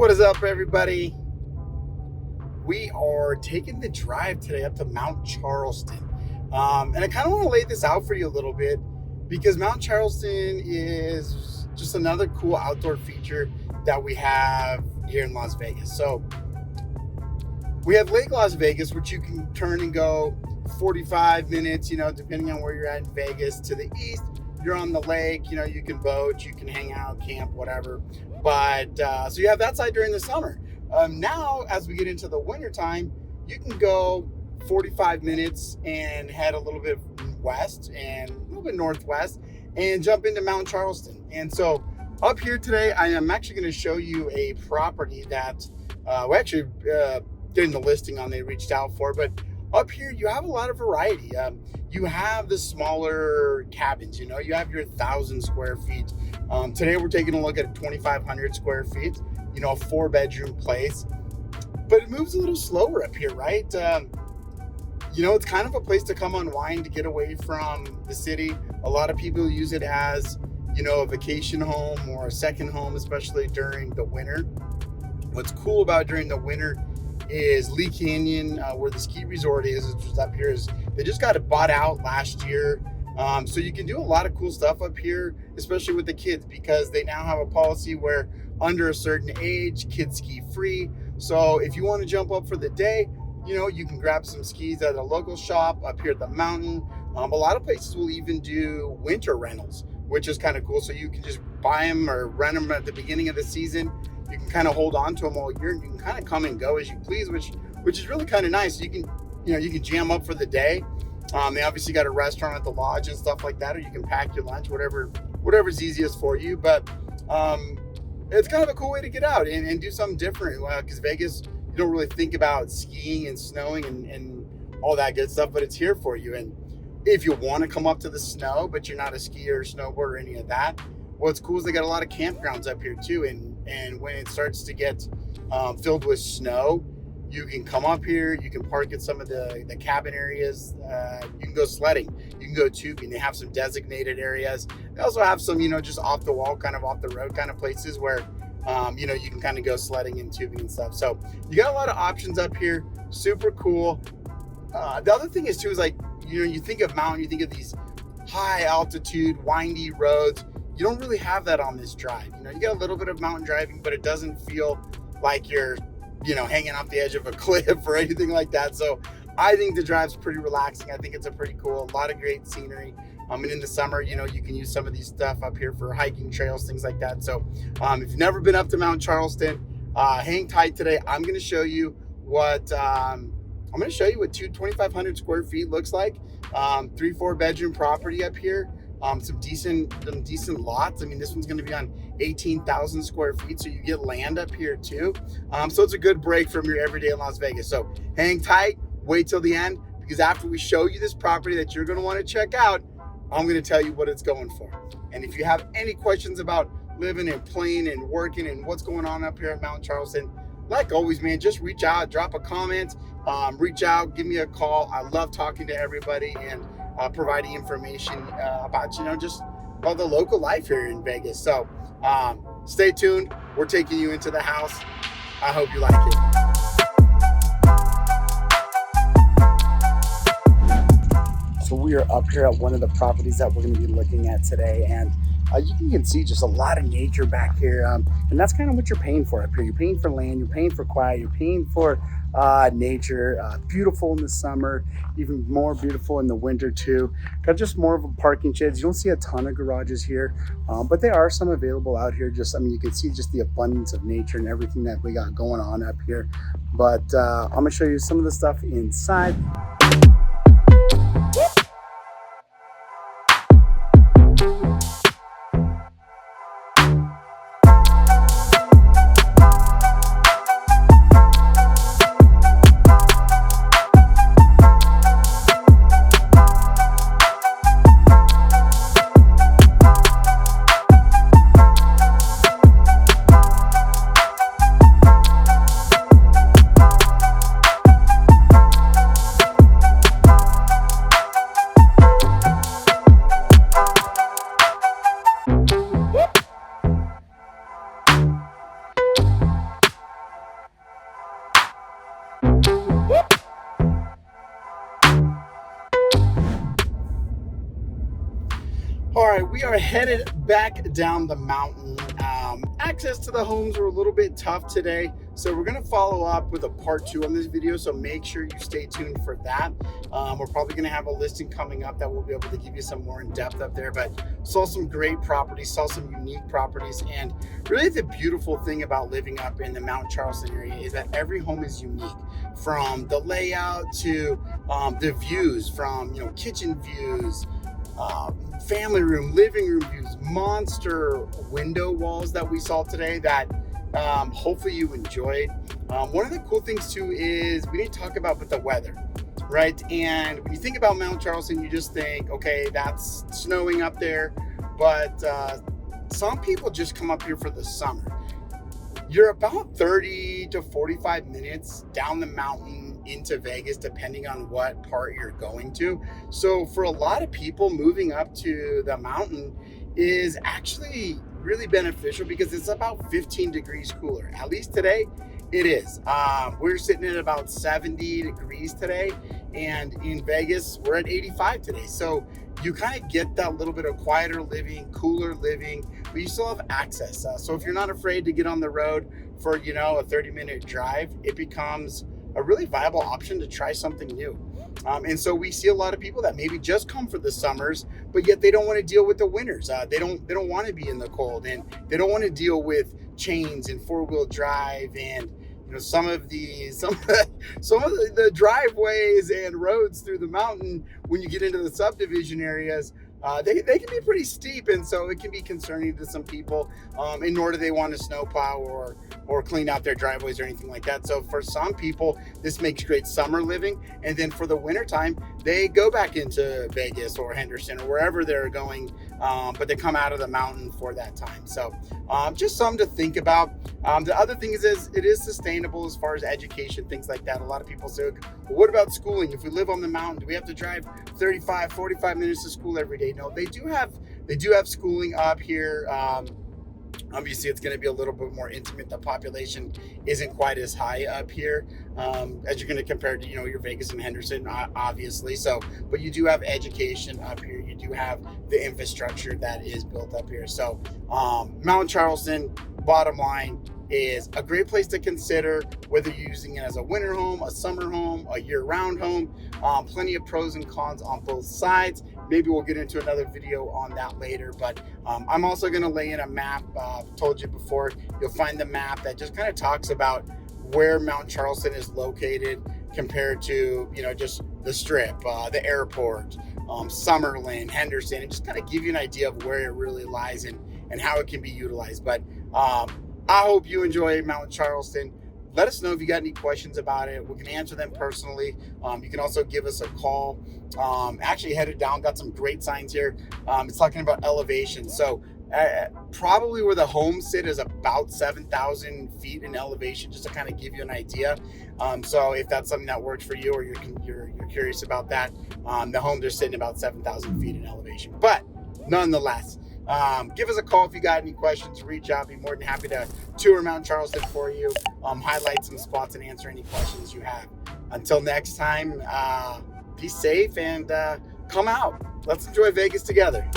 What is up, everybody? We are taking the drive today up to Mount Charleston. And I kind of want to lay this out for you a little bit because Mount Charleston is just another cool outdoor feature that we have here in Las Vegas. So we have Lake Las Vegas, which you can turn and go 45 minutes, depending on where you're at in Vegas. To the east, you're on the lake, you can boat, you can hang out, camp, whatever. But so you have that side during the summer. Now, as we get into the winter time, you can go 45 minutes and head a little bit west and a little bit northwest and jump into Mount Charleston. And so up here today, I am actually going to show you a property that we actually did the listing on, they reached out for. But up here, you have a lot of variety. You have the smaller cabins, you have your 1,000 square feet. Today, we're taking a look at 2,500 square feet, a 4-bedroom place. But it moves a little slower up here, right? It's kind of a place to come unwind, to get away from the city. A lot of people use it as, a vacation home or a second home, especially during the winter. What's cool about during the winter is Lee Canyon, where the ski resort is, which is up here, is they just got it bought out last year. So you can do a lot of cool stuff up here, especially with the kids, because they now have a policy where under a certain age, kids ski free. So if you want to jump up for the day, you can grab some skis at a local shop up here at the mountain. A lot of places will even do winter rentals, which is kind of cool. So you can just buy them or rent them at the beginning of the season. You can kind of hold on to them all year, and you can kind of come and go as you please, which is really kind of nice. You can, you can jam up for the day. They obviously got a restaurant at the lodge and stuff like that, or you can pack your lunch, whatever's easiest for you. But it's kind of a cool way to get out and do something different, because Vegas, you don't really think about skiing and snowing and all that good stuff, but it's here for you. And if you want to come up to the snow, but you're not a skier or snowboarder or any of that, what's cool is they got a lot of campgrounds up here too. And when it starts to get filled with snow, you can come up here, you can park at some of the cabin areas. You can go sledding, you can go tubing. They have some designated areas. They also have some, just off the wall, kind of off the road kind of places where, you can kind of go sledding and tubing and stuff. So you got a lot of options up here. Super cool. The other thing is too, is like, you think of mountain, you think of these high altitude, windy roads. You don't really have that on this drive. You get a little bit of mountain driving, but it doesn't feel like you're, hanging off the edge of a cliff or anything like that. So I think the drive's pretty relaxing. I think it's a pretty cool, a lot of great scenery. And in the summer, you can use some of these stuff up here for hiking trails, things like that. So if you've never been up to Mount Charleston, hang tight today. I'm going to show you what 2,500 square feet looks like. 3-4 bedroom property up here. Some decent lots. I mean, this one's going to be on 18,000 square feet, so you get land up here too. So it's a good break from your everyday in Las Vegas. So hang tight, wait till the end, because after we show you this property that you're going to want to check out, I'm going to tell you what it's going for. And if you have any questions about living and playing and working and what's going on up here at Mount Charleston, like always, man, just reach out, drop a comment, reach out, give me a call. I love talking to everybody and providing information about, just about the local life here in Vegas. So stay tuned. We're taking you into the house. I hope you like it. So we are up here at one of the properties that we're going to be looking at today, and you can see just a lot of nature back here, and that's kind of what you're paying for up here. You're paying for land, you're paying for quiet, you're paying for nature. Beautiful in the summer, even more beautiful in the winter too. Got just more of a parking sheds. You don't see a ton of garages here, but there are some available out here. You can see just the abundance of nature and everything that we got going on up here. But I'm gonna show you some of the stuff inside. are headed back down the mountain. Access to the homes were a little bit tough today, so we're going to follow up with a part 2 on this video, so make sure you stay tuned for that. We're probably going to have a listing coming up that we'll be able to give you some more in depth up there, but saw some great properties, saw some unique properties, and really the beautiful thing about living up in the Mount Charleston area is that every home is unique, from the layout to the views, from kitchen views, family room, living room views, monster window walls that we saw today that hopefully you enjoyed. One of the cool things too is we didn't talk about the weather, right? And when you think about Mount Charleston, you just think, okay, that's snowing up there, but some people just come up here for the summer. You're about 30 to 45 minutes down the mountain into Vegas, depending on what part you're going to. So for a lot of people, moving up to the mountain is actually really beneficial because it's about 15 degrees cooler. At least today, it is. We're sitting at about 70 degrees today, and in Vegas, we're at 85 today. So you kind of get that little bit of quieter living, cooler living, but you still have access. So if you're not afraid to get on the road for, a 30-minute drive, it becomes a really viable option to try something new. And so we see a lot of people that maybe just come for the summers, but yet they don't want to deal with the winters. They don't want to be in the cold, and they don't want to deal with chains and four-wheel drive and some of the driveways and roads through the mountain. When you get into the subdivision areas, they can be pretty steep, and so it can be concerning to some people, and nor do they want to snowplow or clean out their driveways or anything like that. So for some people, this makes great summer living, and then for the wintertime, they go back into Vegas or Henderson or wherever they're going, but they come out of the mountain for that time. So just something to think about. The other thing is it is sustainable as far as education, things like that. A lot of people say, well, what about schooling? If we live on the mountain, do we have to drive 35, 45 minutes to school every day? No, they do have schooling up here. Obviously, it's going to be a little bit more intimate. The population isn't quite as high up here as you're going to compare to your Vegas and Henderson, obviously. So, but you do have education up here. You do have the infrastructure that is built up here. So, Mount Charleston, bottom line, is a great place to consider, whether you're using it as a winter home, a summer home, a year-round home. Plenty of pros and cons on both sides. Maybe we'll get into another video on that later, but I'm also going to lay in a map. Told you before, you'll find the map that just kind of talks about where Mount Charleston is located compared to just the Strip, the airport, Summerlin, Henderson, and just kind of give you an idea of where it really lies and how it can be utilized. But I hope you enjoy Mount Charleston. Let us know if you got any questions about it. We can answer them personally. You can also give us a call. Actually headed down, got some great signs here. It's talking about elevation. So probably where the homes sit is about 7,000 feet in elevation, just to kind of give you an idea. So if that's something that works for you, or you're curious about that, the homes are sitting about 7,000 feet in elevation. But nonetheless, give us a call if you got any questions. Reach out. Be more than happy to tour Mount Charleston for you, highlight some spots, and answer any questions you have. Until next time, be safe and come out. Let's enjoy Vegas together.